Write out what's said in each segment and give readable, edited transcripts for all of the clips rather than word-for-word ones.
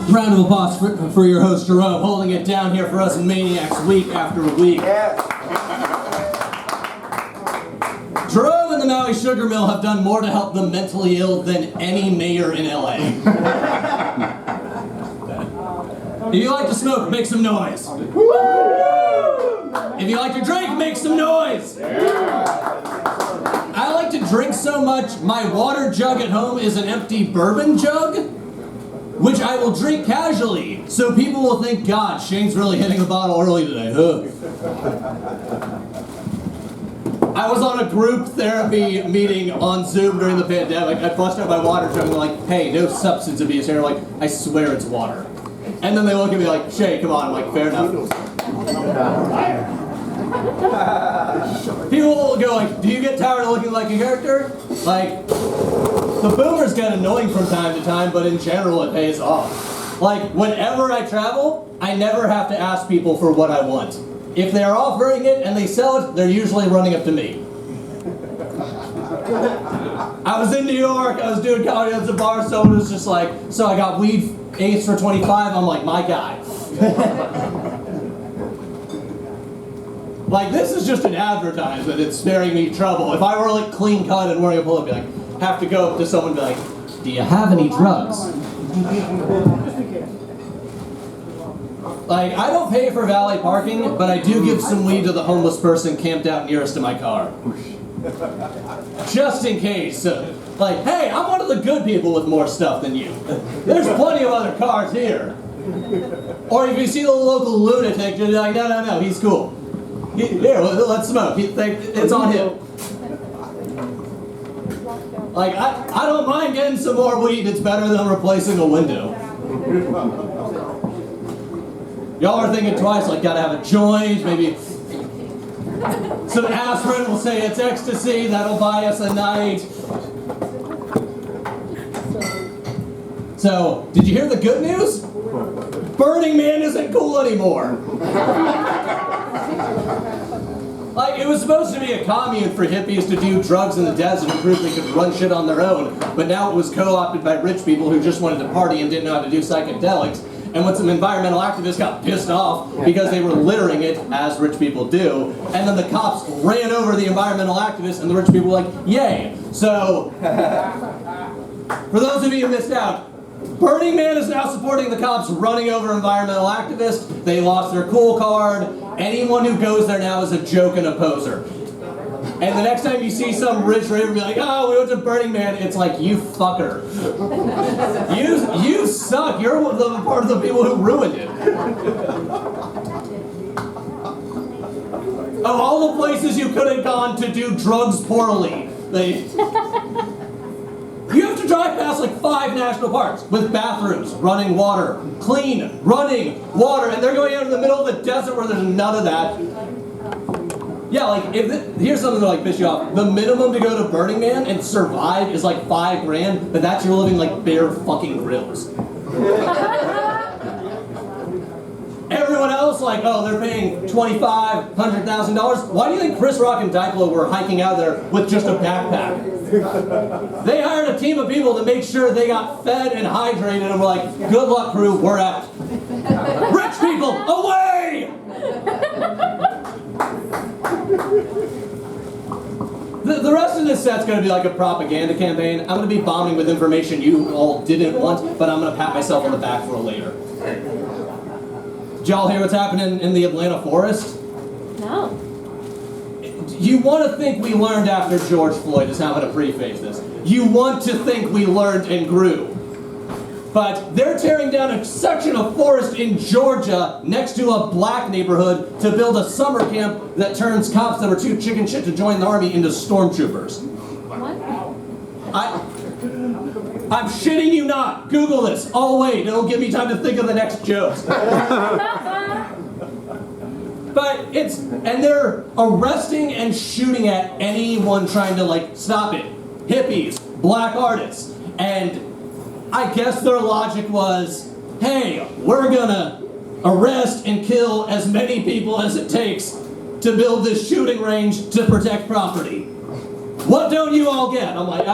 Round of applause for your host, Jerome, holding it down here for us maniacs week after week. Yes. Jerome and the Maui Sugar Mill have done more to help the mentally ill than any mayor in LA. If you like to smoke, make some noise. If you like to drink, make some noise. I like to drink so much, my water jug at home is an empty bourbon jug, which I will drink casually, so people will think, God, Shane's really hitting the bottle early today. I was on a group therapy meeting on Zoom during the pandemic. I bust out my water jug and they're like, hey, no substance abuse here. I'm like, I swear it's water. And then they look at me like, Shay, come on. I'm like, fair enough. People will go like, do you get tired of looking like a character? Like, the boomers get annoying from time to time, but in general it pays off. Like, whenever I travel, I never have to ask people for what I want. If they're offering it and they sell it, they're usually running up to me. I was in New York, I was doing comedy at the bar, someone was just like, so I got weed eighths for 25, I'm like, my guy. Like, this is just an advertisement, it's sparing me trouble. If I were like clean cut and wearing a pull-up, I'd be like, have to go up to someone and be like, do you have any drugs? Like, I don't pay for valet parking, but I do give some weed to the homeless person camped out nearest to my car. Just in case. Like, hey, I'm one of the good people with more stuff than you. There's plenty of other cars here. Or if you see the local lunatic, you're like, no, he's cool. Here, let's smoke. It's on him. Like, I don't mind getting some more weed. It's better than replacing a window. Y'all are thinking twice, like, gotta have a joint, maybe some aspirin will say it's ecstasy, that'll buy us a night. So, did you hear the good news? Burning Man isn't cool anymore. Like, it was supposed to be a commune for hippies to do drugs in the desert and prove they could run shit on their own, but now it was co-opted by rich people who just wanted to party and didn't know how to do psychedelics. And when some environmental activists got pissed off because they were littering it, as rich people do, and then the cops ran over the environmental activists and the rich people were like, yay. So, for those of you who missed out, Burning Man is now supporting the cops running over environmental activists. They lost their cool card. Anyone who goes there now is a joke and a poser. And the next time you see some rich raver be like, oh, we went to Burning Man, it's like, you fucker. You suck. You're one of the part of the people who ruined it. Of all the places you could have gone to do drugs poorly, you have to drive past like 5 national parks with bathrooms, running water, clean, running water, and they're going out in the middle of the desert where there's none of that. Yeah, like, here's something that like piss you off. The minimum to go to Burning Man and survive is like $5,000, but that's you're living like bare fucking grills. Everyone else, like, oh, they're paying $25,000, $100,000. Why do you think Chris Rock and Diplo were hiking out there with just a backpack? They hired a team of people to make sure they got fed and hydrated, and were like, good luck, crew, we're out. Rich people, away! The rest of this set's going to be like a propaganda campaign. I'm going to be bombing with information you all didn't want, but I'm going to pat myself on the back for it later. Did y'all hear what's happening in the Atlanta forest? No. You want to think we learned after George Floyd, is how I'm going to preface this. You want to think we learned and grew. But they're tearing down a section of forest in Georgia next to a black neighborhood to build a summer camp that turns cops that were too chicken shit to join the army into stormtroopers. What? I'm shitting you not. Google this. Oh wait, it'll give me time to think of the next jokes. But and they're arresting and shooting at anyone trying to like stop it. Hippies, black artists, and I guess their logic was, hey, we're gonna arrest and kill as many people as it takes to build this shooting range to protect property. What don't you all get? I'm like,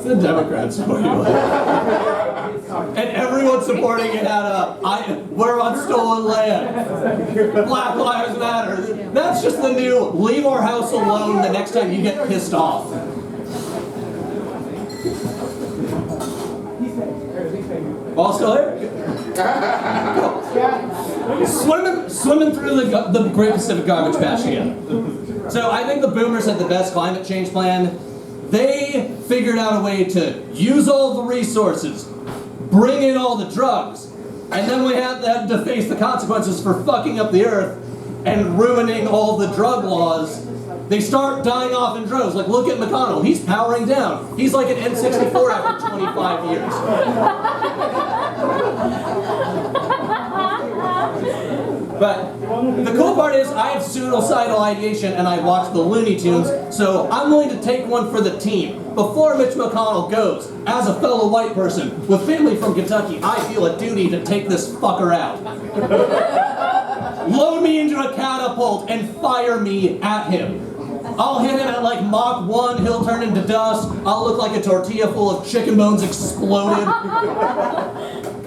It's the Democrats for you. And everyone supporting it had we're on stolen land. Black Lives Matter. That's just the new, leave our house alone the next time you get pissed off. All still here? Swimming through the Great Pacific Garbage Patch again. So I think the boomers had the best climate change plan. They figured out a way to use all the resources, bring in all the drugs, and then we had to face the consequences for fucking up the earth and ruining all the drug laws. They start dying off in droves. Like, look at McConnell. He's powering down. He's like an N64 after 25 years. But the cool part is I have suicidal ideation and I watch the Looney Tunes, so I'm willing to take one for the team. Before Mitch McConnell goes, as a fellow white person with family from Kentucky, I feel a duty to take this fucker out. Load me into a catapult and fire me at him. I'll hit him at like Mach 1, he'll turn into dust, I'll look like a tortilla full of chicken bones exploded.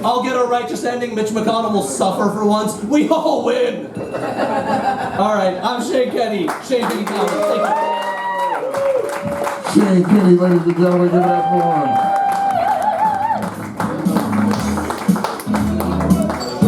I'll get a righteous ending, Mitch McConnell will suffer for once, we all win! Alright, I'm Shane Kenny, Shane Kenny Thomas, thank you. Shane Kinny, ladies and gentlemen, give it up for him.